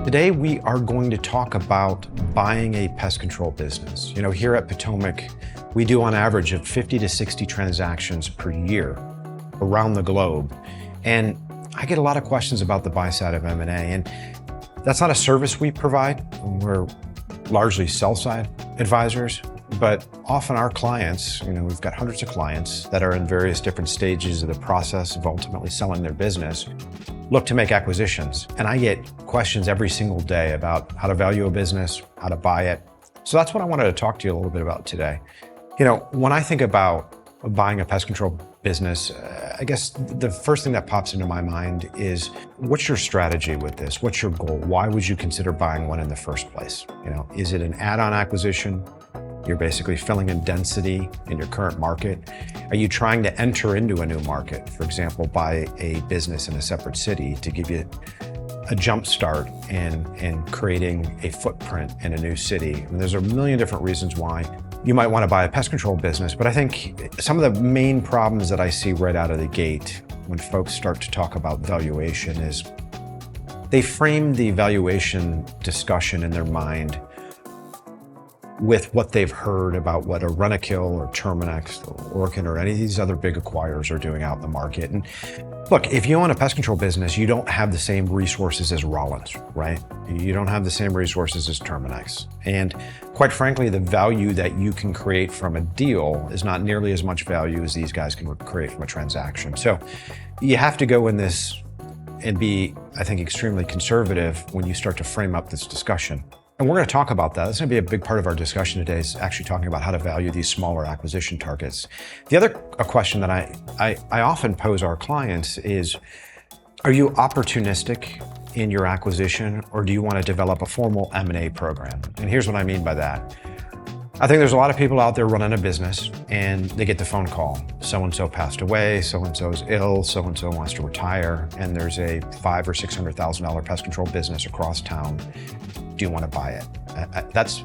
Today, we are going to talk about buying a pest control business. You know, here at Potomac, we do on average of 50 to 60 transactions per year around the globe. And I get a lot of questions about the buy side of M&A, and that's not a service we provide. We're largely sell-side advisors, but often our clients, we've got hundreds of clients that are in various different stages of the process of ultimately selling their business, look to make acquisitions. And I get questions every single day about how to value a business, how to buy it. So that's what I wanted to talk to you a little bit about today. When I think about buying a pest control business, I guess the first thing that pops into my mind is, what's your strategy with this? What's your goal? Why would you consider buying one in the first place? Is it an add-on acquisition? You're basically filling in density in your current market. Are you trying to enter into a new market? For example, buy a business in a separate city to give you a jump start in creating a footprint in a new city. And there's a million different reasons why you might want to buy a pest control business, but I think some of the main problems that I see right out of the gate when folks start to talk about valuation is they frame the valuation discussion in their mind with what they've heard about what a Rentokil or Terminix or Orkin or any of these other big acquirers are doing out in the market. And look, if you own a pest control business, you don't have the same resources as Rollins, right? You don't have the same resources as Terminix. And quite frankly, the value that you can create from a deal is not nearly as much value as these guys can create from a transaction. So you have to go in this and be, I think, extremely conservative when you start to frame up this discussion. And we're going to talk about that. That's going to be a big part of our discussion today, is actually talking about how to value these smaller acquisition targets. The other question that I often pose our clients is, are you opportunistic in your acquisition, or do you want to develop a formal M&A program? And here's what I mean by that. I think there's a lot of people out there running a business and they get the phone call. So-and-so passed away, so-and-so is ill, so-and-so wants to retire, and there's a $500,000 or $600,000 pest control business across town. Do you want to buy it? That's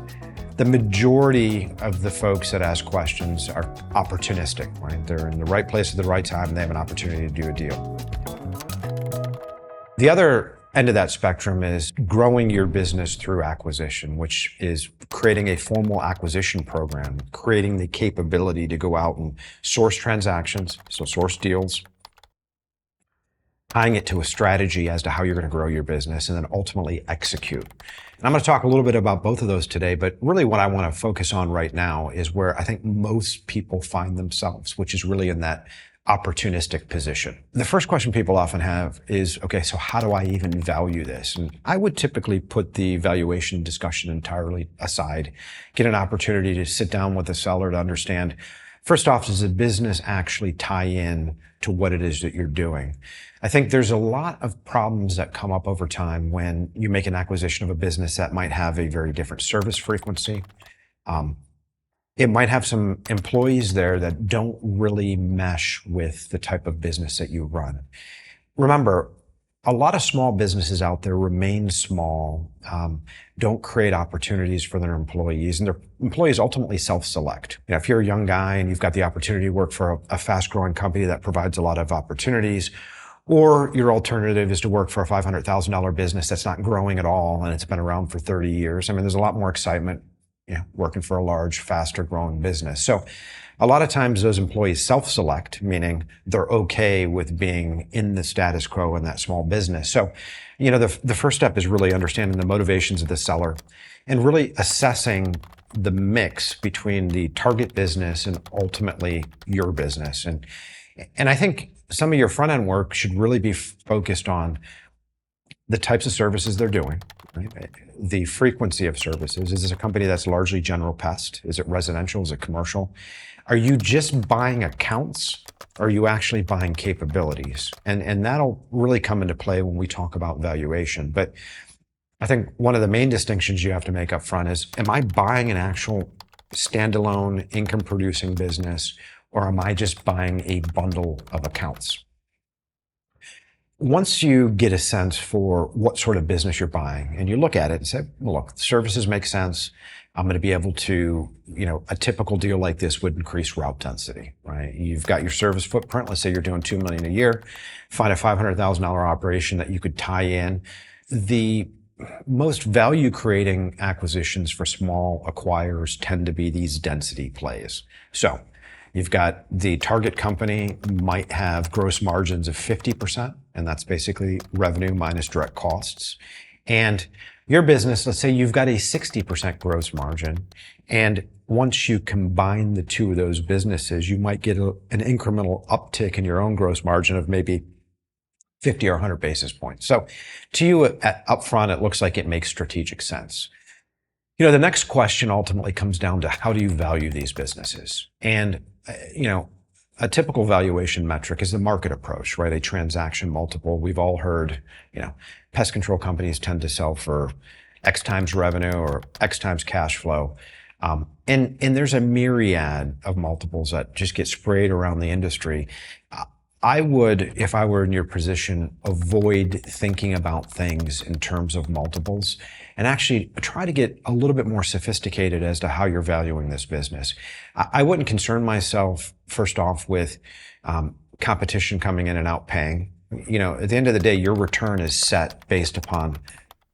the majority of the folks that ask questions are opportunistic, right? They're in the right place at the right time and they have an opportunity to do a deal. The other end of that spectrum is growing your business through acquisition, which is creating a formal acquisition program, creating the capability to go out and source transactions, so source deals, tying it to a strategy as to how you're going to grow your business, and then ultimately execute. And I'm going to talk a little bit about both of those today, but really what I want to focus on right now is where I think most people find themselves, which is really in that opportunistic position. The first question people often have is, okay, so how do I even value this? And I would typically put the valuation discussion entirely aside, get an opportunity to sit down with the seller to understand, first off, does the business actually tie in to what it is that you're doing? I think there's a lot of problems that come up over time when you make an acquisition of a business that might have a very different service frequency. It might have some employees there that don't really mesh with the type of business that you run. Remember, a lot of small businesses out there remain small, don't create opportunities for their employees, and their employees ultimately self-select. If you're a young guy and you've got the opportunity to work for a fast-growing company that provides a lot of opportunities, or your alternative is to work for a $500,000 business that's not growing at all and it's been around for 30 years. There's a lot more excitement working for a large, faster growing business. So a lot of times those employees self-select, meaning they're okay with being in the status quo in that small business. So, the first step is really understanding the motivations of the seller and really assessing the mix between the target business and ultimately your business. And I think some of your front end work should really be focused on the types of services they're doing, right? The frequency of services. Is this a company that's largely general pest? Is it residential? Is it commercial? Are you just buying accounts? Or are you actually buying capabilities? And that'll really come into play when we talk about valuation. But I think one of the main distinctions you have to make up front is, am I buying an actual standalone income producing business, or am I just buying a bundle of accounts? Once you get a sense for what sort of business you're buying and you look at it and say, well, look, services make sense, I'm going to be able to, a typical deal like this would increase route density, right? You've got your service footprint. Let's say you're doing $2 million a year. Find a $500,000 operation that you could tie in. The most value creating acquisitions for small acquirers tend to be these density plays. So you've got the target company might have gross margins of 50%, and that's basically revenue minus direct costs. And your business, let's say you've got a 60% gross margin, and once you combine the two of those businesses, you might get an incremental uptick in your own gross margin of maybe 50 or 100 basis points. So to you up front, it looks like it makes strategic sense. The next question ultimately comes down to how do you value these businesses? And, a typical valuation metric is the market approach, right? A transaction multiple. We've all heard, pest control companies tend to sell for X times revenue or X times cash flow. And there's a myriad of multiples that just get sprayed around the industry. I would, if I were in your position, avoid thinking about things in terms of multiples and actually try to get a little bit more sophisticated as to how you're valuing this business. I wouldn't concern myself, first off, with competition coming in and outpaying. At the end of the day, your return is set based upon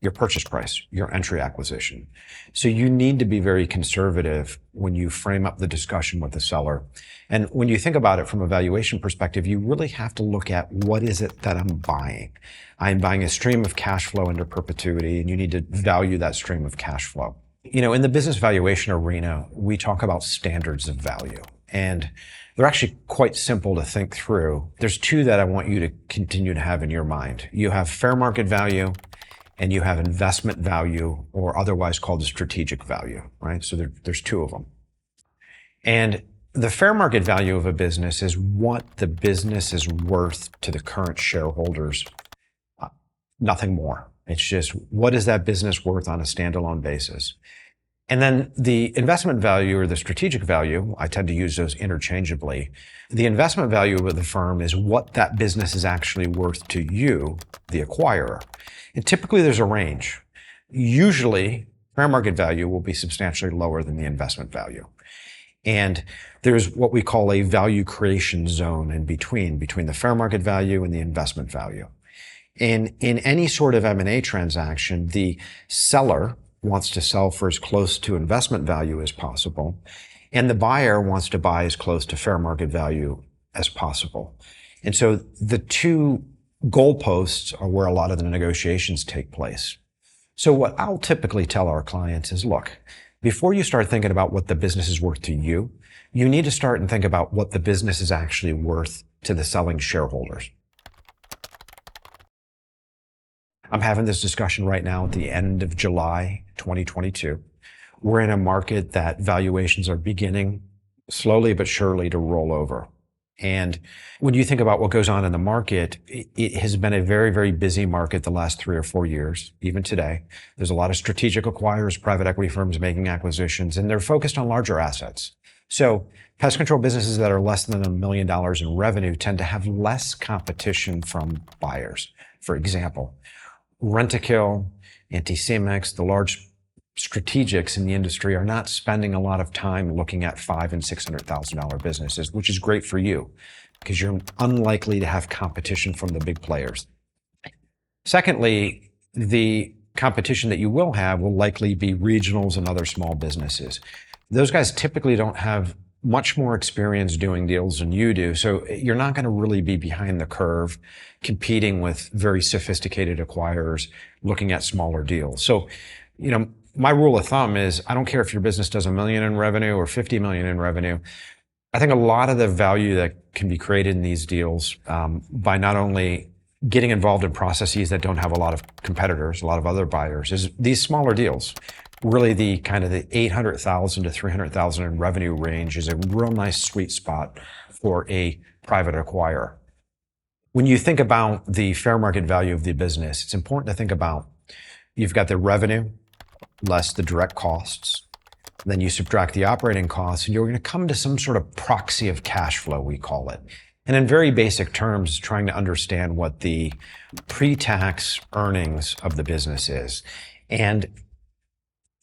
your purchase price, your entry acquisition. So you need to be very conservative when you frame up the discussion with the seller. And when you think about it from a valuation perspective, you really have to look at what is it that I'm buying. I'm buying a stream of cash flow into perpetuity, and you need to value that stream of cash flow. In the business valuation arena, we talk about standards of value, and they're actually quite simple to think through. There's two that I want you to continue to have in your mind. You have fair market value, and you have investment value, or otherwise called the strategic value, right? So there's two of them. And the fair market value of a business is what the business is worth to the current shareholders, nothing more. It's just what is that business worth on a standalone basis. And then the investment value or the strategic value, I tend to use those interchangeably. The investment value of the firm is what that business is actually worth to you, the acquirer. And typically there's a range. Usually, fair market value will be substantially lower than the investment value. And there's what we call a value creation zone in between the fair market value and the investment value. In any sort of M&A transaction, the seller wants to sell for as close to investment value as possible, and the buyer wants to buy as close to fair market value as possible. And so the two goalposts are where a lot of the negotiations take place. So what I'll typically tell our clients is, look, before you start thinking about what the business is worth to you, you need to start and think about what the business is actually worth to the selling shareholders. I'm having this discussion right now at the end of July 2022. We're in a market that valuations are beginning slowly but surely to roll over. And when you think about what goes on in the market, it has been a very, very busy market the last 3 or 4 years, even today. There's a lot of strategic acquirers, private equity firms making acquisitions, and they're focused on larger assets. So pest control businesses that are less than $1 million in revenue tend to have less competition from buyers. For example, Rent-A-Kill, Anticimex, the large strategics in the industry are not spending a lot of time looking at $500,000 and $600,000 businesses, which is great for you because you're unlikely to have competition from the big players. Secondly, the competition that you will have will likely be regionals and other small businesses. Those guys typically don't have much more experience doing deals than you do, so you're not going to really be behind the curve competing with very sophisticated acquirers looking at smaller deals. So, my rule of thumb is I don't care if your business does $1 million in revenue or $50 million in revenue. I think a lot of the value that can be created in these deals by not only getting involved in processes that don't have a lot of competitors, a lot of other buyers, is these smaller deals. Really the kind of the $800,000 to $300,000 in revenue range is a real nice sweet spot for a private acquirer. When you think about the fair market value of the business, it's important to think about you've got the revenue less the direct costs. Then you subtract the operating costs, and you're going to come to some sort of proxy of cash flow, we call it. And in very basic terms, trying to understand what the pre-tax earnings of the business is. And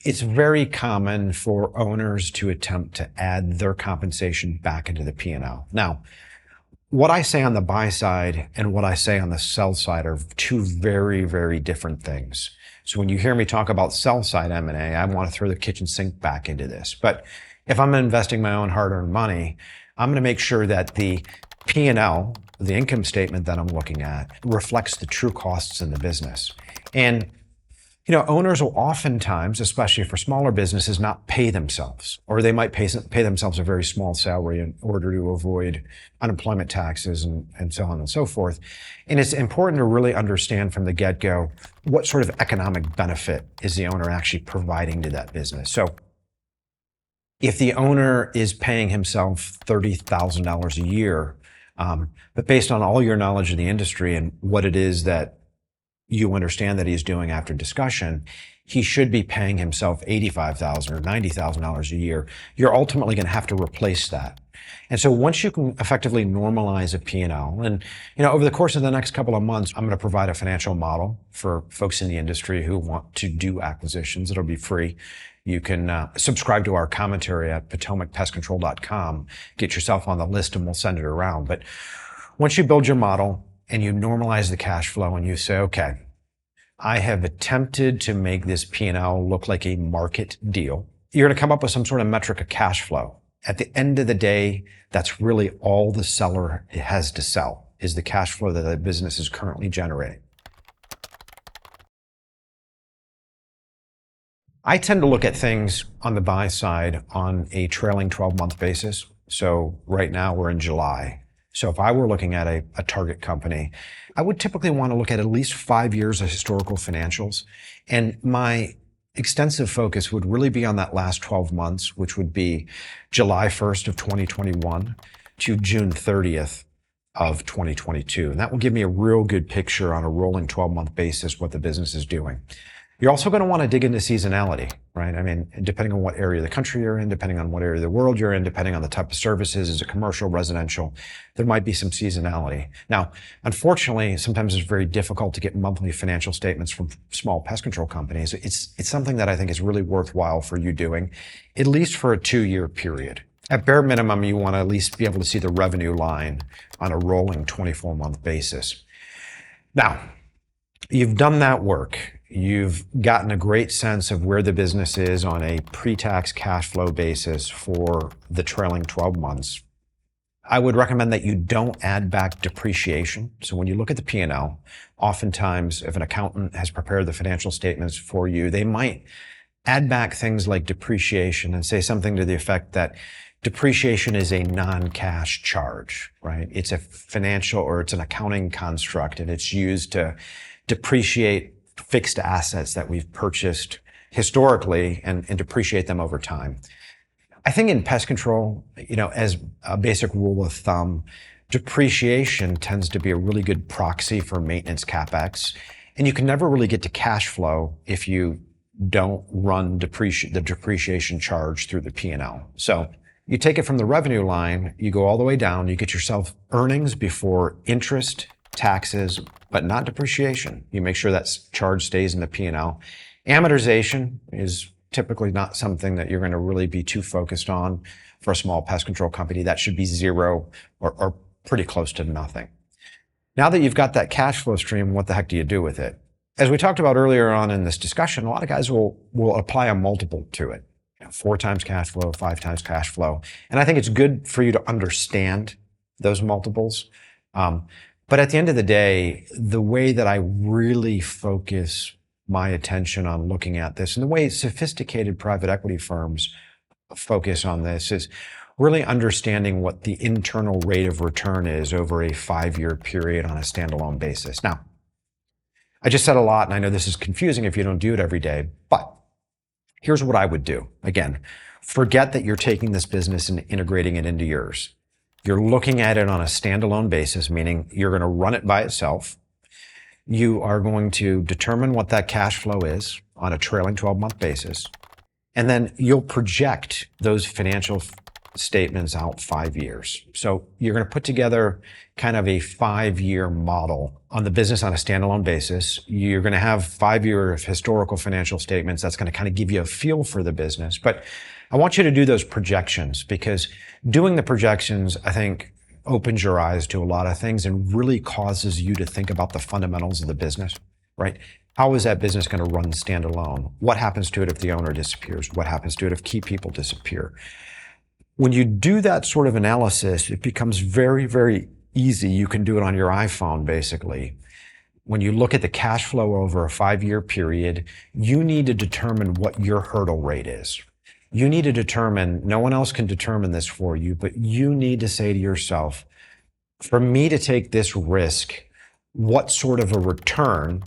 It's very common for owners to attempt to add their compensation back into the P&L. Now, what I say on the buy side and what I say on the sell side are two very, very different things. So when you hear me talk about sell side M&A, I want to throw the kitchen sink back into this. But if I'm investing my own hard-earned money, I'm going to make sure that the P&L, the income statement that I'm looking at, reflects the true costs in the business. And owners will oftentimes, especially for smaller businesses, not pay themselves, or they might pay themselves a very small salary in order to avoid unemployment taxes and so on and so forth. And it's important to really understand from the get-go what sort of economic benefit is the owner actually providing to that business. So if the owner is paying himself $30,000 a year, but based on all your knowledge of the industry and what it is that you understand that he's doing after discussion, he should be paying himself $85,000 or $90,000 a year. You're ultimately going to have to replace that. And so once you can effectively normalize a P&L, and over the course of the next couple of months, I'm going to provide a financial model for folks in the industry who want to do acquisitions. It'll be free. You can subscribe to our commentary at PotomacPestControl.com. Get yourself on the list and we'll send it around. But once you build your model, and you normalize the cash flow and you say, okay, I have attempted to make this P&L look like a market deal. You're going to come up with some sort of metric of cash flow. At the end of the day, that's really all the seller has to sell, is the cash flow that the business is currently generating. I tend to look at things on the buy side on a trailing 12-month basis. So right now we're in July. So if I were looking at a target company, I would typically want to look at least 5 years of historical financials. And my extensive focus would really be on that last 12 months, which would be July 1st of 2021 to June 30th of 2022. And that will give me a real good picture on a rolling 12-month basis what the business is doing. You're also going to want to dig into seasonality, right? I mean, depending on what area of the country you're in, depending on what area of the world you're in, depending on the type of services, is it commercial, residential, there might be some seasonality. Now, unfortunately, sometimes it's very difficult to get monthly financial statements from small pest control companies. It's something that I think is really worthwhile for you doing, at least for a 2-year period. At bare minimum, you want to at least be able to see the revenue line on a rolling 24-month basis. Now, you've done that work. You've gotten a great sense of where the business is on a pre-tax cash flow basis for the trailing 12 months. I would recommend that you don't add back depreciation. So when you look at the P&L, oftentimes if an accountant has prepared the financial statements for you, they might add back things like depreciation and say something to the effect that depreciation is a non-cash charge, right? It's a financial or it's an accounting construct, and it's used to depreciate fixed assets that we've purchased historically and depreciate them over time. I think in pest control, as a basic rule of thumb, depreciation tends to be a really good proxy for maintenance CapEx. And you can never really get to cash flow if you don't run the depreciation charge through the P&L. So you take it from the revenue line, you go all the way down, you get yourself earnings before interest, taxes, but not depreciation. You make sure that charge stays in the P&L. Amortization is typically not something that you're going to really be too focused on for a small pest control company. That should be zero or pretty close to nothing. Now that you've got that cash flow stream, what the heck do you do with it? As we talked about earlier on in this discussion, a lot of guys will apply a multiple to it. 4 times cash flow, 5 times cash flow. And I think it's good for you to understand those multiples. But at the end of the day, the way that I really focus my attention on looking at this, and the way sophisticated private equity firms focus on this, is really understanding what the internal rate of return is over a 5-year period on a standalone basis. Now, I just said a lot, and I know this is confusing if you don't do it every day, but here's what I would do. Again, forget that you're taking this business and integrating it into yours. You're looking at it on a standalone basis, meaning you're going to run it by itself. You are going to determine what that cash flow is on a trailing 12-month basis. And then you'll project those financial statements out 5 years. So you're going to put together kind of a 5-year model on the business on a standalone basis. You're going to have 5-year historical financial statements. That's going to kind of give you a feel for the business. But I want you to do those projections, because doing the projections, I think, opens your eyes to a lot of things and really causes you to think about the fundamentals of the business, right? How is that business going to run standalone? What happens to it if the owner disappears? What happens to it if key people disappear? When you do that sort of analysis, it becomes very, very easy. You can do it on your iPhone, basically. When you look at the cash flow over a 5-year period, you need to determine what your hurdle rate is. You need to determine, no one else can determine this for you, but you need to say to yourself, for me to take this risk, what sort of a return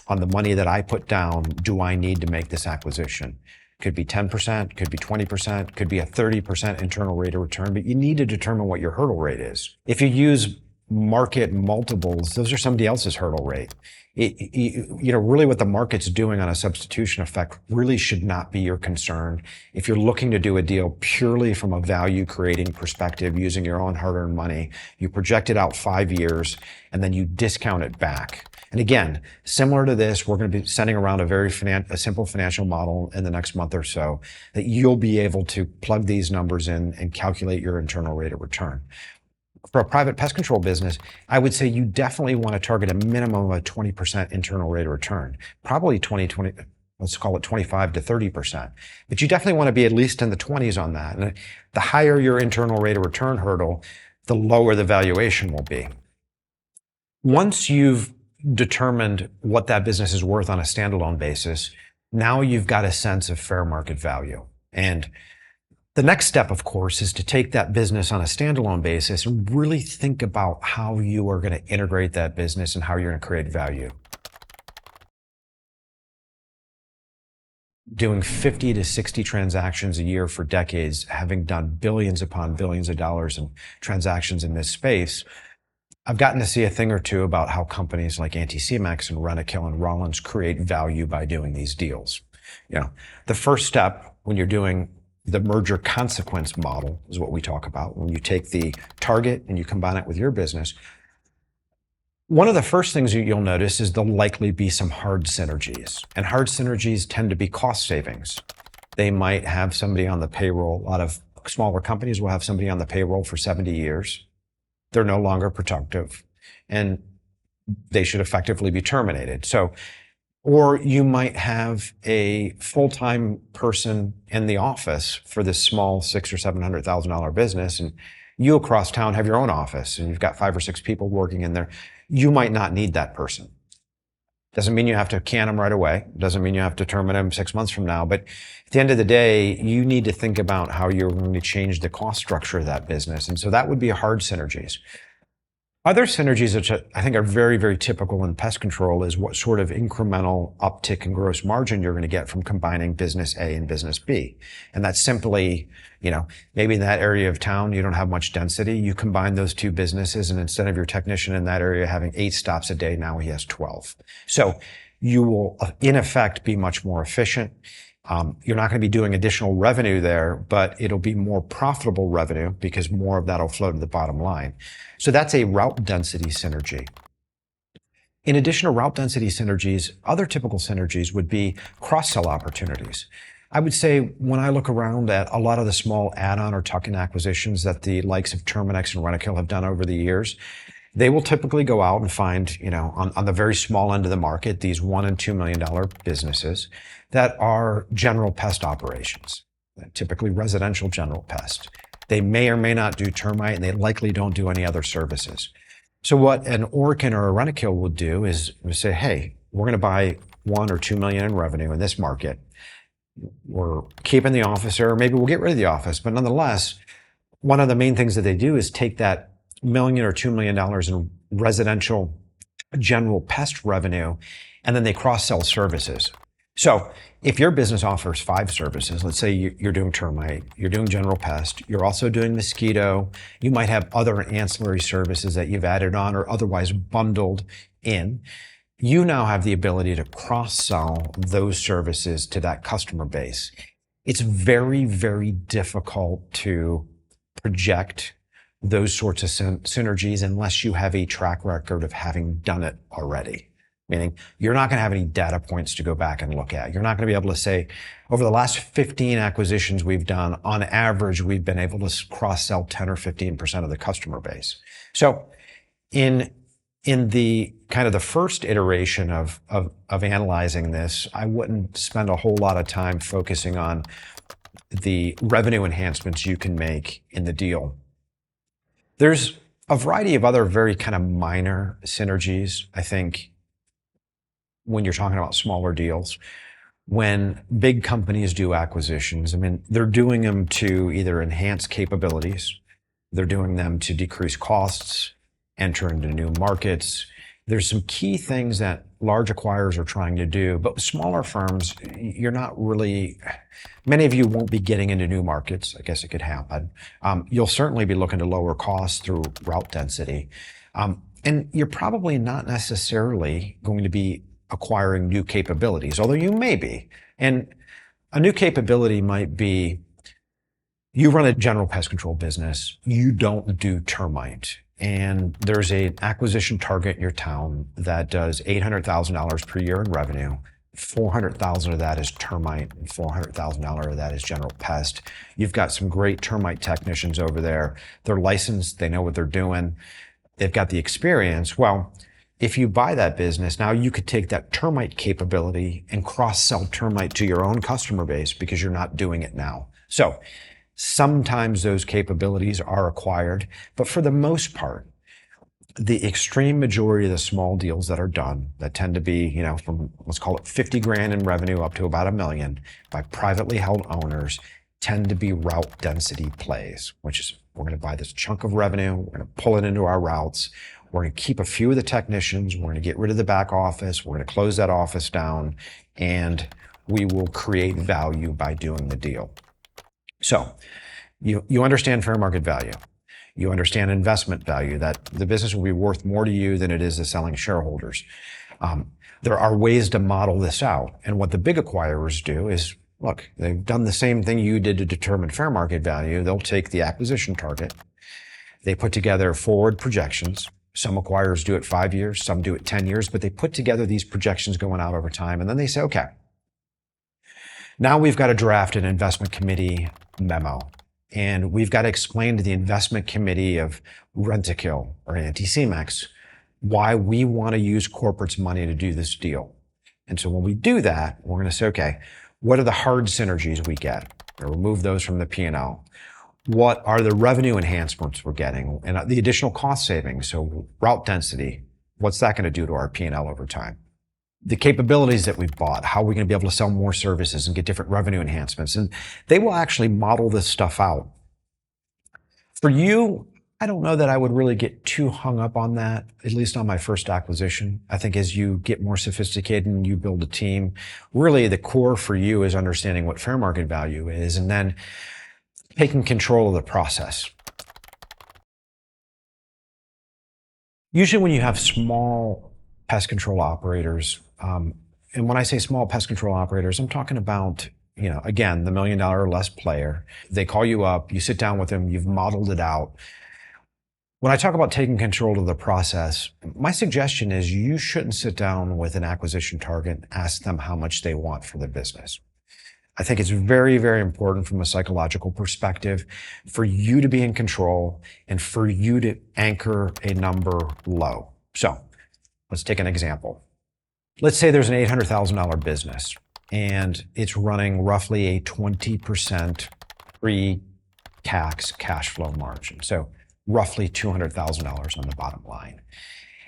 on the money that I put down do I need to make this acquisition? Could be 10%, could be 20%, could be a 30% internal rate of return, but you need to determine what your hurdle rate is. If you use market multiples, those are somebody else's hurdle rate. Really what the market's doing on a substitution effect really should not be your concern. If you're looking to do a deal purely from a value creating perspective, using your own hard-earned money, you project it out 5 years and then you discount it back. And again, similar to this, we're going to be sending around a simple financial model in the next month or so that you'll be able to plug these numbers in and calculate your internal rate of return. For a private pest control business, I would say you definitely want to target a minimum of a 20% internal rate of return, probably 20, let's call it 25 to 30%. But you definitely want to be at least in the 20s on that. And the higher your internal rate of return hurdle, the lower the valuation will be. Once you've determined what that business is worth on a standalone basis, now you've got a sense of fair market value. And the next step, of course, is to take that business on a standalone basis and really think about how you are going to integrate that business and how you're going to create value. Doing 50 to 60 transactions a year for decades, having done billions upon billions of dollars in transactions in this space, I've gotten to see a thing or two about how companies like Anticimex and Rentokil and Rollins create value by doing these deals. The first step when you're doing the merger consequence model is what we talk about. When you take the target and you combine it with your business, one of the first things you'll notice is there'll likely be some hard synergies. And hard synergies tend to be cost savings. They might have somebody on the payroll. A lot of smaller companies will have somebody on the payroll for 70 years. They're no longer productive and they should effectively be terminated. Or you might have a full-time person in the office for this small $600,000 or $700,000 business, and you across town have your own office and you've got 5 or 6 people working in there. You might not need that person. Doesn't mean you have to can them right away. Doesn't mean you have to terminate them 6 months from now. But at the end of the day, you need to think about how you're going to change the cost structure of that business. And so that would be hard synergies. Other synergies, which I think are very, very typical in pest control, is what sort of incremental uptick in gross margin you're going to get from combining business A and business B. And that's simply, maybe in that area of town, you don't have much density. You combine those two businesses, and instead of your technician in that area having 8 stops a day, now he has 12. So you will, in effect, be much more efficient. You're not going to be doing additional revenue there, but it'll be more profitable revenue because more of that will flow to the bottom line. So that's a route density synergy. In addition to route density synergies, other typical synergies would be cross-sell opportunities. I would say when I look around at a lot of the small add-on or tuck-in acquisitions that the likes of Terminix and Rentokil have done over the years, they will typically go out and find, on the very small end of the market, these $1 and $2 million businesses that are general pest operations, typically residential general pest. They may or may not do termite, and they likely don't do any other services. So what an Orkin or a Rentokil will do is say, hey, we're going to buy $1 or $2 million in revenue in this market. We're keeping the office, or maybe we'll get rid of the office. But nonetheless, one of the main things that they do is take that $1 million or $2 million in residential general pest revenue, and then they cross-sell services. So if your business offers 5 services, let's say you're doing termite, you're doing general pest, you're also doing mosquito, you might have other ancillary services that you've added on or otherwise bundled in, you now have the ability to cross-sell those services to that customer base. It's very, very difficult to project those sorts of synergies unless you have a track record of having done it already. Meaning you're not going to have any data points to go back and look at. You're not going to be able to say, over the last 15 acquisitions we've done, on average, we've been able to cross-sell 10 or 15% of the customer base. So in the kind of the first iteration of analyzing this, I wouldn't spend a whole lot of time focusing on the revenue enhancements you can make in the deal. There's a variety of other very kind of minor synergies, I think, when you're talking about smaller deals. When big companies do acquisitions, I mean, they're doing them to either enhance capabilities, they're doing them to decrease costs, enter into new markets. There's some key things that large acquirers are trying to do, but with smaller firms, you're not really, many of you won't be getting into new markets. I guess it could happen. You'll certainly be looking to lower costs through route density. And you're probably not necessarily going to be acquiring new capabilities, although you may be. And a new capability might be, you run a general pest control business, you don't do termite, and there's an acquisition target in your town that does $800,000 per year in revenue. $400,000 of that is termite, and $400,000 of that is general pest. You've got some great termite technicians over there. They're licensed, they know what they're doing, they've got the experience. Well, if you buy that business, now you could take that termite capability and cross-sell termite to your own customer base because you're not doing it now. So sometimes those capabilities are acquired, but for the most part, the extreme majority of the small deals that are done, that tend to be, from, let's call it 50 grand in revenue up to about $1 million by privately held owners, tend to be route density plays, which is, we're going to buy this chunk of revenue, we're going to pull it into our routes, we're going to keep a few of the technicians, we're going to get rid of the back office, we're going to close that office down, and we will create value by doing the deal. So you understand fair market value. You understand investment value, that the business will be worth more to you than it is to selling shareholders. There are ways to model this out. And what the big acquirers do is, look, they've done the same thing you did to determine fair market value. They'll take the acquisition target. They put together forward projections. Some acquirers do it 5 years, some do it 10 years, but they put together these projections going out over time. And then they say, okay, now we've got to draft an investment committee memo. And we've got to explain to the investment committee of Rentokil or Anticimex why we want to use corporate's money to do this deal. And so when we do that, we're going to say, okay, what are the hard synergies we get? Or remove those from the P&L. What are the revenue enhancements we're getting and the additional cost savings? So route density, what's that going to do to our P&L over time? The capabilities that we've bought, how are we going to be able to sell more services and get different revenue enhancements? And they will actually model this stuff out. For you, I don't know that I would really get too hung up on that, at least on my first acquisition. I think as you get more sophisticated and you build a team, really the core for you is understanding what fair market value is, and then taking control of the process. Usually when you have small pest control operators, and when I say small pest control operators, I'm talking about, again, the $1 million or less player. They call you up, you sit down with them, you've modeled it out. When I talk about taking control of the process, my suggestion is you shouldn't sit down with an acquisition target and ask them how much they want for their business. I think it's very, very important from a psychological perspective for you to be in control and for you to anchor a number low. So let's take an example. Let's say there's an $800,000 business and it's running roughly a 20% pre-tax cash flow margin. So roughly $200,000 on the bottom line.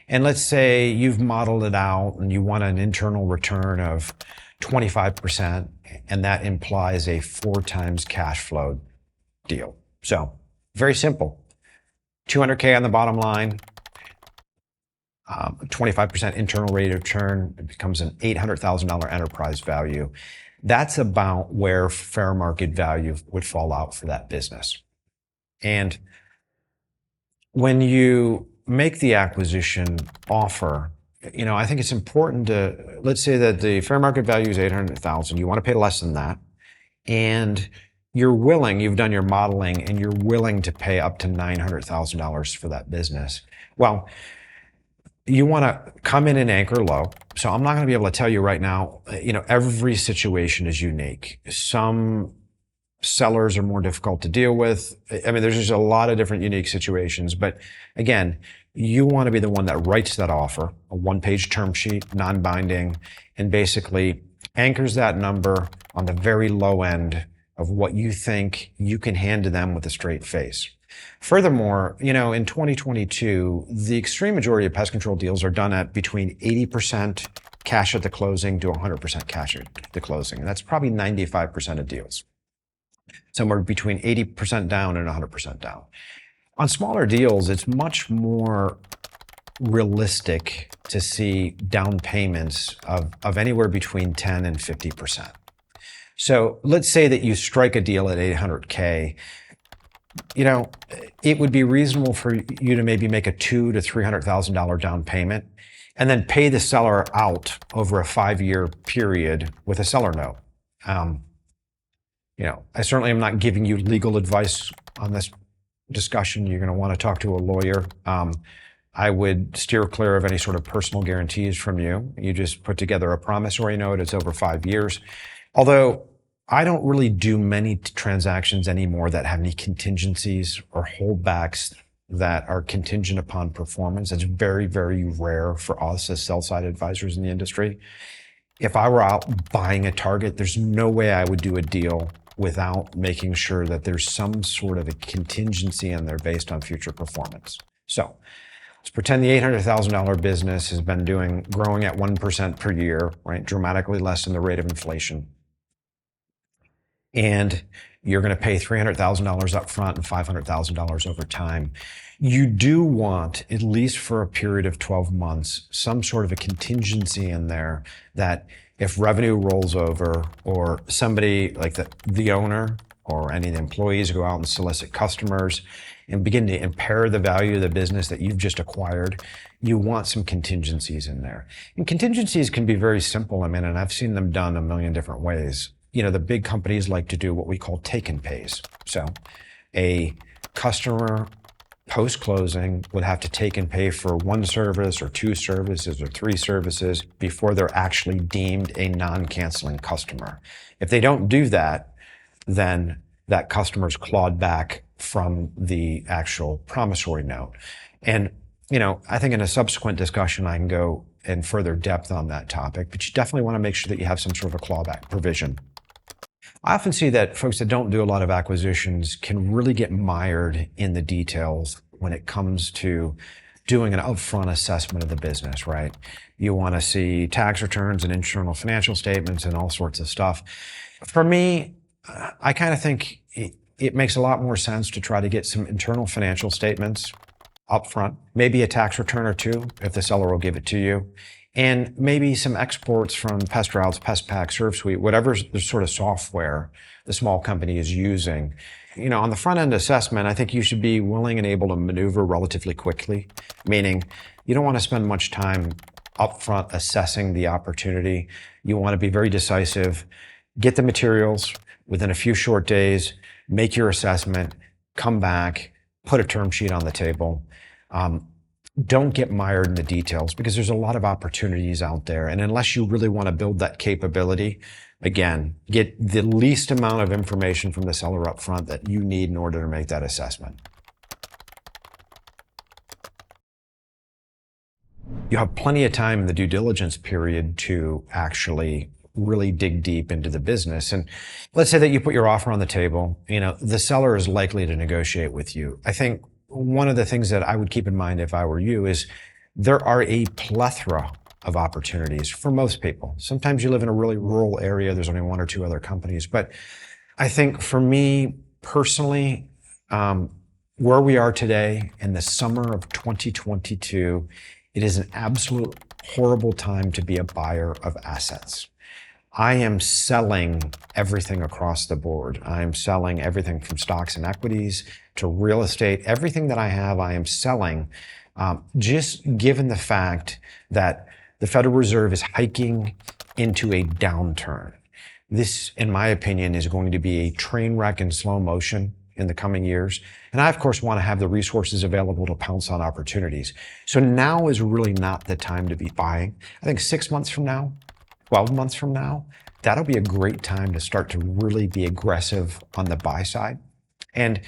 And let's say you've modeled it out and you want an internal return of 25%, and that implies a 4 times cash flow deal. So very simple. 200K on the bottom line, 25% internal rate of return, it becomes an $800,000 enterprise value. That's about where fair market value would fall out for that business. And when you make the acquisition offer, I think it's important to, let's say that the fair market value is $800,000. You want to pay less than that. And you've done your modeling and you're willing to pay up to $900,000 for that business. Well, you want to come in and anchor low. So I'm not going to be able to tell you right now, every situation is unique. Some sellers are more difficult to deal with. I mean, there's just a lot of different unique situations. But again, you want to be the one that writes that offer, a one-page term sheet, non-binding, and basically anchors that number on the very low end of what you think you can hand to them with a straight face. Furthermore, in 2022, the extreme majority of pest control deals are done at between 80% cash at the closing to 100% cash at the closing. And that's probably 95% of deals. Somewhere between 80% down and 100% down. On smaller deals, it's much more realistic to see down payments of anywhere between 10 and 50%. So let's say that you strike a deal at $800K. It would be reasonable for you to maybe make a $200,000 to $300,000 down payment and then pay the seller out over a 5-year period with a seller note. I certainly am not giving you legal advice on this discussion. You're going to want to talk to a lawyer. I would steer clear of any sort of personal guarantees from you. You just put together a promissory note. It's over 5 years. Although I don't really do many transactions anymore that have any contingencies or holdbacks that are contingent upon performance. It's very, very rare for us as sell-side advisors in the industry. If I were out buying a target, there's no way I would do a deal without making sure that there's some sort of a contingency in there based on future performance. So let's pretend the $800,000 business has been growing at 1% per year, right? Dramatically less than the rate of inflation. And you're going to pay $300,000 up front and $500,000 over time. You do want, at least for a period of 12 months, some sort of a contingency in there that if revenue rolls over or somebody like the owner or any of the employees go out and solicit customers and begin to impair the value of the business that you've just acquired, you want some contingencies in there. And contingencies can be very simple. And I've seen them done a million different ways. The big companies like to do what we call take and pays. So a customer post-closing would have to take and pay for one service or two services or three services before they're actually deemed a non-canceling customer. If they don't do that, then that customer's clawed back from the actual promissory note. And, I think in a subsequent discussion, I can go in further depth on that topic, but you definitely want to make sure that you have some sort of a clawback provision. I often see that folks that don't do a lot of acquisitions can really get mired in the details when it comes to doing an upfront assessment of the business, right? You want to see tax returns and internal financial statements and all sorts of stuff. For me, I kind of think it makes a lot more sense to try to get some internal financial statements upfront, maybe a tax return or two if the seller will give it to you, and maybe some exports from Pest Routes, PestPack, ServSuite, whatever the sort of software the small company is using. On the front end assessment, I think you should be willing and able to maneuver relatively quickly, meaning you don't want to spend much time upfront assessing the opportunity. You want to be very decisive, get the materials within a few short days, make your assessment, come back, put a term sheet on the table. Don't get mired in the details because there's a lot of opportunities out there. And unless you really want to build that capability, again, get the least amount of information from the seller up front that you need in order to make that assessment. You have plenty of time in the due diligence period to actually really dig deep into the business. And let's say that you put your offer on the table, the seller is likely to negotiate with you. I think one of the things that I would keep in mind if I were you is there are a plethora of opportunities for most people. Sometimes you live in a really rural area, there's only one or two other companies. But I think for me personally, where we are today in the summer of 2022, it is an absolute horrible time to be a buyer of assets. I am selling everything across the board. I am selling everything from stocks and equities to real estate. Everything that I have, I am selling, just given the fact that the Federal Reserve is hiking into a downturn. This, in my opinion, is going to be a train wreck in slow motion in the coming years. And I, of course, want to have the resources available to pounce on opportunities. So now is really not the time to be buying. I think 6 months from now, 12 months from now, that'll be a great time to start to really be aggressive on the buy side. And,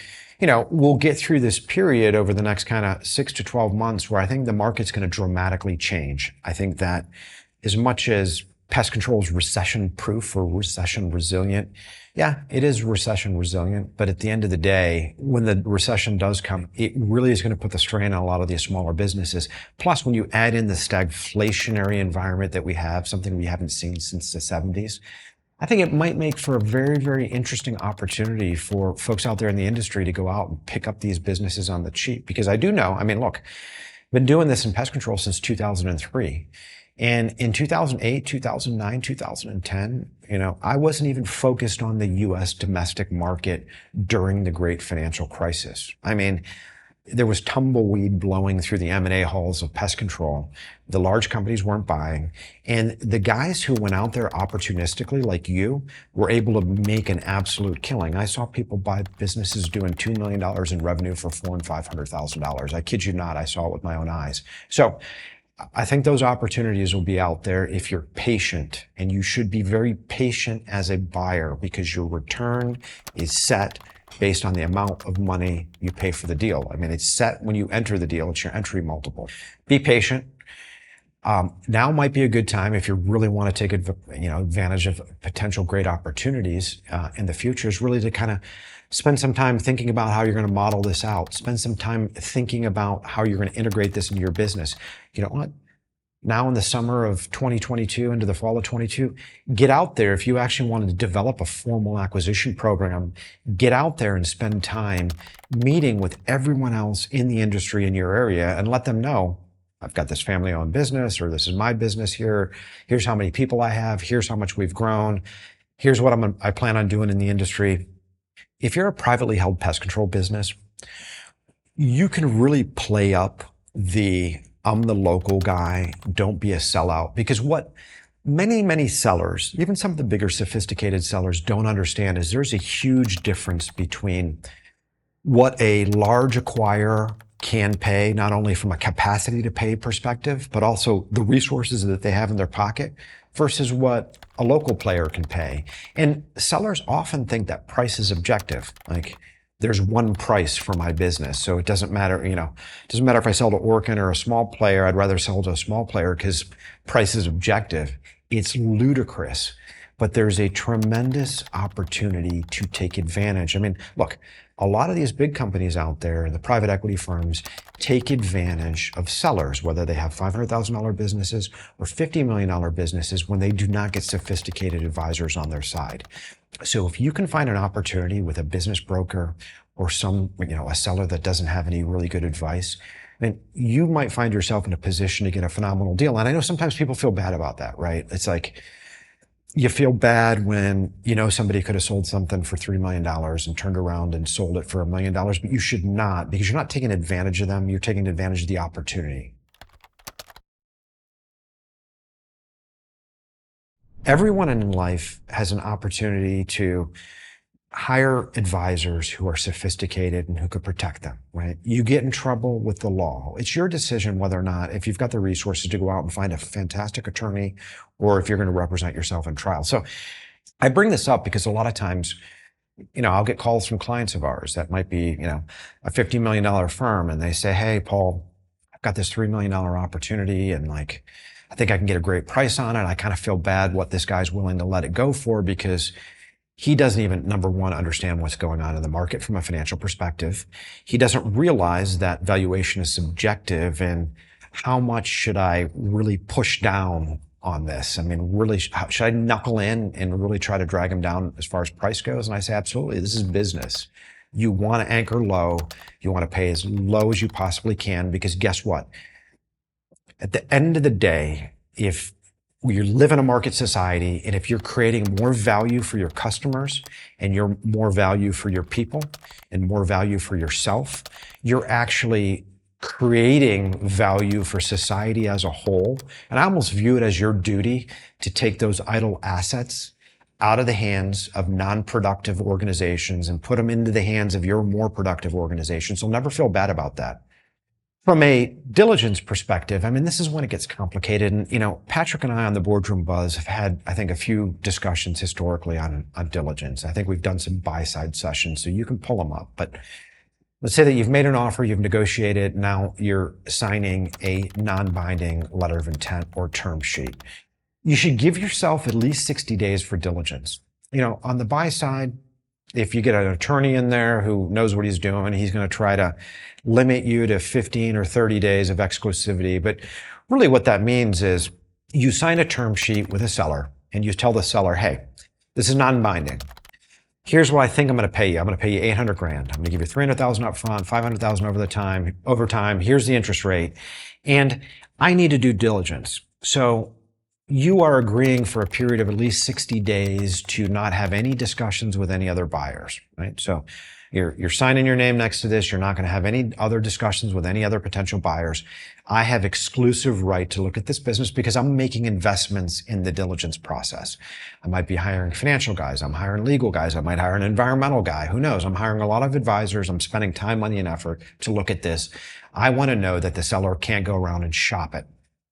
we'll get through this period over the next kind of 6 to 12 months where I think the market's going to dramatically change. I think that as much as pest control is recession proof or recession resilient, yeah, it is recession resilient. But at the end of the day, when the recession does come, it really is going to put the strain on a lot of these smaller businesses. Plus, when you add in the stagflationary environment that we have, something we haven't seen since the 70s, I think it might make for a very, very interesting opportunity for folks out there in the industry to go out and pick up these businesses on the cheap. Because I do know, look, I've been doing this in pest control since 2003. And in 2008, 2009, 2010, I wasn't even focused on the US domestic market during the great financial crisis. There was tumbleweed blowing through the M&A halls of pest control. The large companies weren't buying. And the guys who went out there opportunistically, like you, were able to make an absolute killing. I saw people buy businesses doing $2 million in revenue for $400,000 and $500,000. I kid you not, I saw it with my own eyes. So I think those opportunities will be out there if you're patient, and you should be very patient as a buyer because your return is set based on the amount of money you pay for the deal. It's set when you enter the deal. It's your entry multiple. Be patient. Now might be a good time if you really want to take advantage of potential great opportunities in the future, is really to kind of spend some time thinking about how you're going to model this out. Spend some time thinking about how you're going to integrate this into your business. You know what? Now in the summer of 2022 into the fall of 22, get out there. If you actually want to develop a formal acquisition program, get out there and spend time meeting with everyone else in the industry in your area and let them know, I've got this family-owned business, or this is my business here. Here's how many people I have. Here's how much we've grown. Here's what I plan on doing in the industry. If you're a privately held pest control business, you can really play up I'm the local guy, don't be a sellout. Because what many, many sellers, even some of the bigger sophisticated sellers, don't understand is there's a huge difference between what a large acquirer can pay, not only from a capacity to pay perspective, but also the resources that they have in their pocket versus what a local player can pay. And sellers often think that price is objective. Like, there's one price for my business. So it doesn't matter, it doesn't matter if I sell to Orkin or a small player, I'd rather sell to a small player because price is objective. It's ludicrous, but there's a tremendous opportunity to take advantage. Look, a lot of these big companies out there, the private equity firms, take advantage of sellers, whether they have $500,000 businesses or $50 million businesses, when they do not get sophisticated advisors on their side. So if you can find an opportunity with a business broker or a seller that doesn't have any really good advice, then you might find yourself in a position to get a phenomenal deal. And I know sometimes people feel bad about that, right? It's like, you feel bad when somebody could have sold something for $3 million and turned around and sold it for $1 million, but you should not, because you're not taking advantage of them. You're taking advantage of the opportunity. Everyone in life has an opportunity to hire advisors who are sophisticated and who could protect them, right? You get in trouble with the law. It's your decision whether or not, if you've got the resources to go out and find a fantastic attorney, or if you're going to represent yourself in trial. So I bring this up because a lot of times, I'll get calls from clients of ours that might be, a $50 million firm, and they say, hey, Paul, I've got this $3 million opportunity, and I think I can get a great price on it. I kind of feel bad what this guy's willing to let it go for, because he doesn't even, number one, understand what's going on in the market from a financial perspective. He doesn't realize that valuation is subjective, and how much should I really push down on this? Really, should I knuckle in and really try to drag him down as far as price goes? And I say, absolutely, this is business. You want to anchor low. You want to pay as low as you possibly can, because guess what? At the end of the day, if you live in a market society, and if you're creating more value for your customers, and you're more value for your people, and more value for yourself, you're actually creating value for society as a whole. And I almost view it as your duty to take those idle assets out of the hands of non-productive organizations and put them into the hands of your more productive organizations. You'll never feel bad about that. From a diligence perspective, I mean, this is when it gets complicated. And, Patrick and I on the Boardroom Buzz have had, I think, a few discussions historically on diligence. I think we've done some buy-side sessions, so you can pull them up. But let's say that you've made an offer, you've negotiated, now you're signing a non-binding letter of intent or term sheet. You should give yourself at least 60 days for diligence. On the buy side, if you get an attorney in there who knows what he's doing, he's going to try to limit you to 15 or 30 days of exclusivity. But really what that means is you sign a term sheet with a seller and you tell the seller, hey, this is non-binding. Here's what I think I'm going to pay you. I'm going to pay you 800 grand. I'm going to give you 300,000 up front, 500,000 over time. Here's the interest rate. And I need to do diligence. So you are agreeing for a period of at least 60 days to not have any discussions with any other buyers, right? So you're signing your name next to this. You're not going to have any other discussions with any other potential buyers. I have exclusive right to look at this business because I'm making investments in the diligence process. I might be hiring financial guys. I'm hiring legal guys. I might hire an environmental guy. Who knows? I'm hiring a lot of advisors. I'm spending time, money, and effort to look at this. I want to know that the seller can't go around and shop it.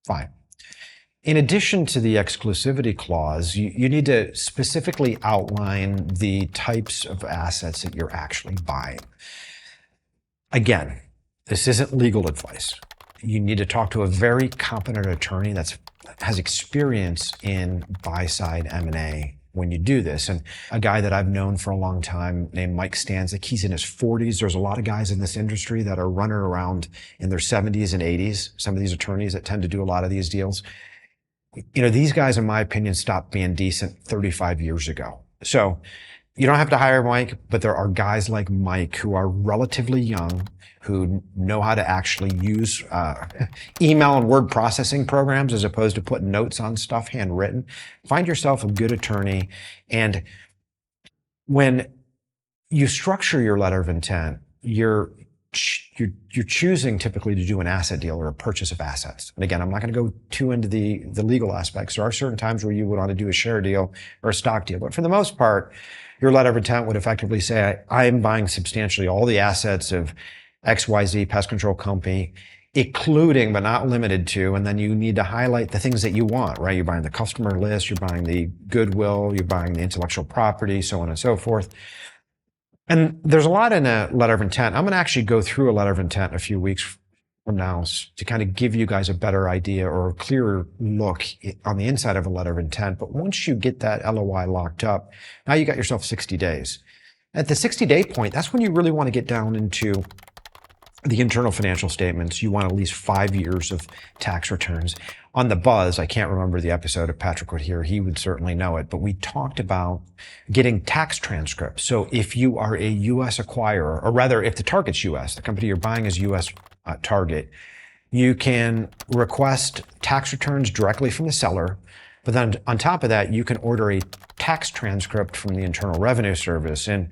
Fine. In addition to the exclusivity clause, you need to specifically outline the types of assets that you're actually buying. Again, this isn't legal advice. You need to talk to a very competent attorney that has experience in buy-side M&A when you do this. And a guy that I've known for a long time named Mike Stanzik, he's in his 40s. There's a lot of guys in this industry that are running around in their 70s and 80s, some of these attorneys that tend to do a lot of these deals. These guys, in my opinion, stopped being decent 35 years ago. So you don't have to hire Mike, but there are guys like Mike who are relatively young, who know how to actually use email and word processing programs as opposed to putting notes on stuff handwritten. Find yourself a good attorney. And when you structure your letter of intent, you're choosing typically to do an asset deal or a purchase of assets. And again, I'm not going to go too into the legal aspects. There are certain times where you would want to do a share deal or a stock deal. But for the most part, your letter of intent would effectively say, I am buying substantially all the assets of XYZ Pest Control Company, including but not limited to, and then you need to highlight the things that you want, right? You're buying the customer list, you're buying the goodwill, you're buying the intellectual property, so on and so forth. And there's a lot in a letter of intent. I'm going to actually go through a letter of intent a few weeks from now to kind of give you guys a better idea or a clearer look on the inside of a letter of intent. But once you get that LOI locked up, now you got yourself 60 days. At the 60-day point, that's when you really want to get down into the internal financial statements. You want at least 5 years of tax returns. On the Buzz, I can't remember the episode. If Patrick would hear, he would certainly know it. But we talked about getting tax transcripts. So if you are a U.S. acquirer, or rather, if the target's U.S., the company you're buying is U.S. target, you can request tax returns directly from the seller. But then on top of that, you can order a tax transcript from the Internal Revenue Service. And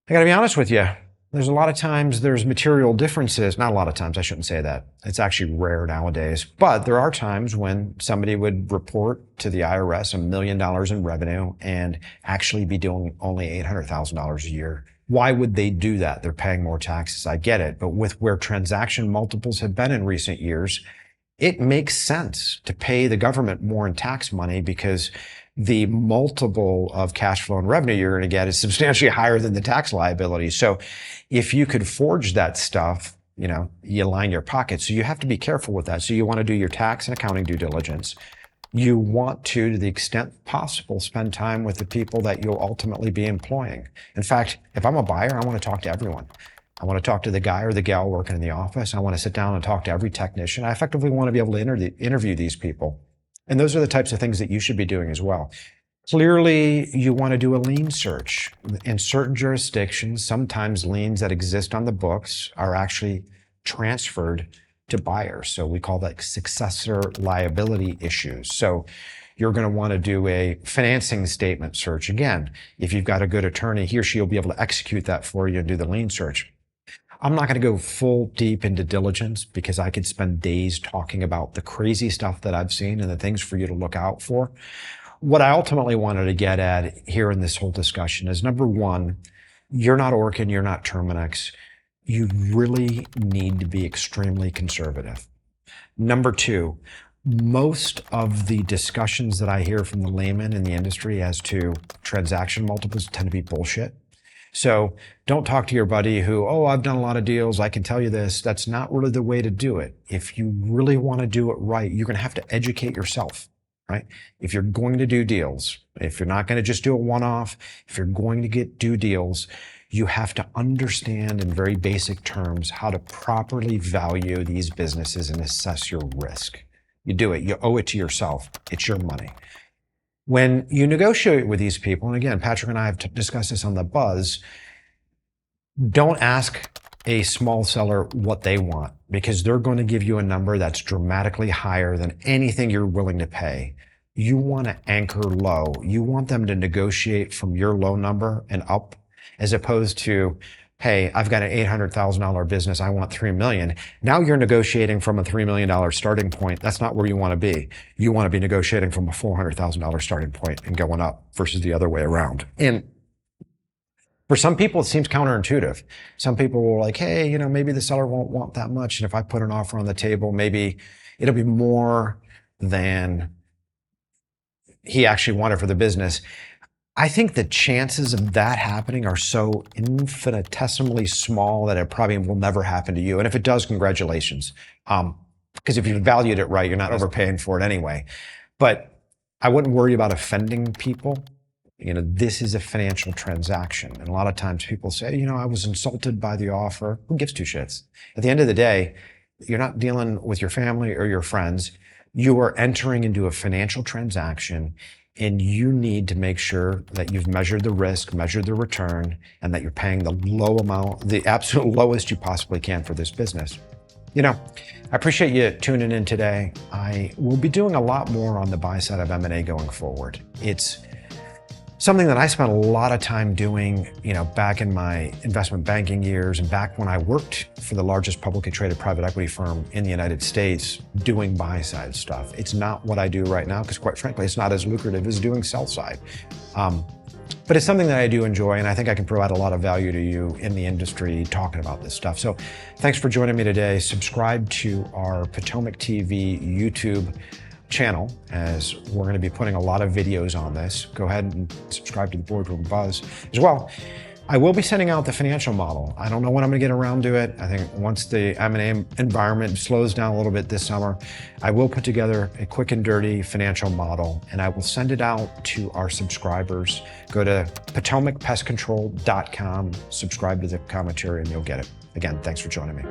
I got to be honest with you, there's a lot of times there's material differences. Not a lot of times, I shouldn't say that. It's actually rare nowadays. But there are times when somebody would report to the IRS $1 million in revenue and actually be doing only $800,000 a year. Why would they do that? They're paying more taxes. I get it. But with where transaction multiples have been in recent years, it makes sense to pay the government more in tax money because the multiple of cash flow and revenue you're going to get is substantially higher than the tax liability. So if you could forge that stuff, you line your pockets. So you have to be careful with that. So you want to do your tax and accounting due diligence. You want to the extent possible, spend time with the people that you'll ultimately be employing. In fact, if I'm a buyer, I want to talk to everyone. I want to talk to the guy or the gal working in the office. I want to sit down and talk to every technician. I effectively want to be able to interview these people. And those are the types of things that you should be doing as well. Clearly, you want to do a lien search. In certain jurisdictions, sometimes liens that exist on the books are actually transferred to buyers. So we call that successor liability issues. So you're going to want to do a financing statement search. Again, if you've got a good attorney, he or she will be able to execute that for you and do the lien search. I'm not going to go full deep into diligence because I could spend days talking about the crazy stuff that I've seen and the things for you to look out for. what I ultimately wanted to get at here in this whole discussion is, number one, you're not Orkin, you're not Terminix. You really need to be extremely conservative. Number two, most of the discussions that I hear from the layman in the industry as to transaction multiples tend to be bullshit. So don't talk to your buddy who, oh, I've done a lot of deals, I can tell you this. That's not really the way to do it. If you really want to do it right, you're going to have to educate yourself, right? If you're going to do deals, if you're not going to just do a one-off, if you're going to do deals, you have to understand in very basic terms how to properly value these businesses and assess your risk. You do it. You owe it to yourself. It's your money. When you negotiate with these people, and again, Patrick and I have discussed this on the Buzz, don't ask a small seller what they want, because they're going to give you a number that's dramatically higher than anything you're willing to pay. You want to anchor low. You want them to negotiate from your low number and up, as opposed to, hey, I've got an $800,000 business, I want $3 million. Now you're negotiating from a $3 million starting point. That's not where you want to be. You want to be negotiating from a $400,000 starting point and going up versus the other way around. And for some people, it seems counterintuitive. Some people were like, hey, maybe the seller won't want that much. And if I put an offer on the table, maybe it'll be more than he actually wanted for the business. I think the chances of that happening are so infinitesimally small that it probably will never happen to you. And if it does, congratulations. Because if you valued it right, you're not overpaying for it anyway. But I wouldn't worry about offending people. This is a financial transaction. And a lot of times people say, I was insulted by the offer. Who gives two shits? At the end of the day, you're not dealing with your family or your friends. You are entering into a financial transaction, and you need to make sure that you've measured the risk, measured the return, and that you're paying the low amount, the absolute lowest you possibly can for this business. I appreciate you tuning in today. I will be doing a lot more on the buy side of M&A going forward. It's something that I spent a lot of time doing, back in my investment banking years and back when I worked for the largest publicly traded private equity firm in the United States doing buy side stuff. It's not what I do right now because, quite frankly, it's not as lucrative as doing sell side. But it's something that I do enjoy, and I think I can provide a lot of value to you in the industry talking about this stuff. So thanks for joining me today. Subscribe to our Potomac TV YouTube channel, as we're going to be putting a lot of videos on this. Go ahead and subscribe to the Boardroom Buzz as well. I will be sending out the financial model. I don't know when I'm going to get around to it. I think once the M&A environment slows down a little bit this summer, I will put together a quick and dirty financial model, and I will send it out to our subscribers. Go to PotomacPestControl.com, subscribe to the commentary, and you'll get it. Again, thanks for joining me.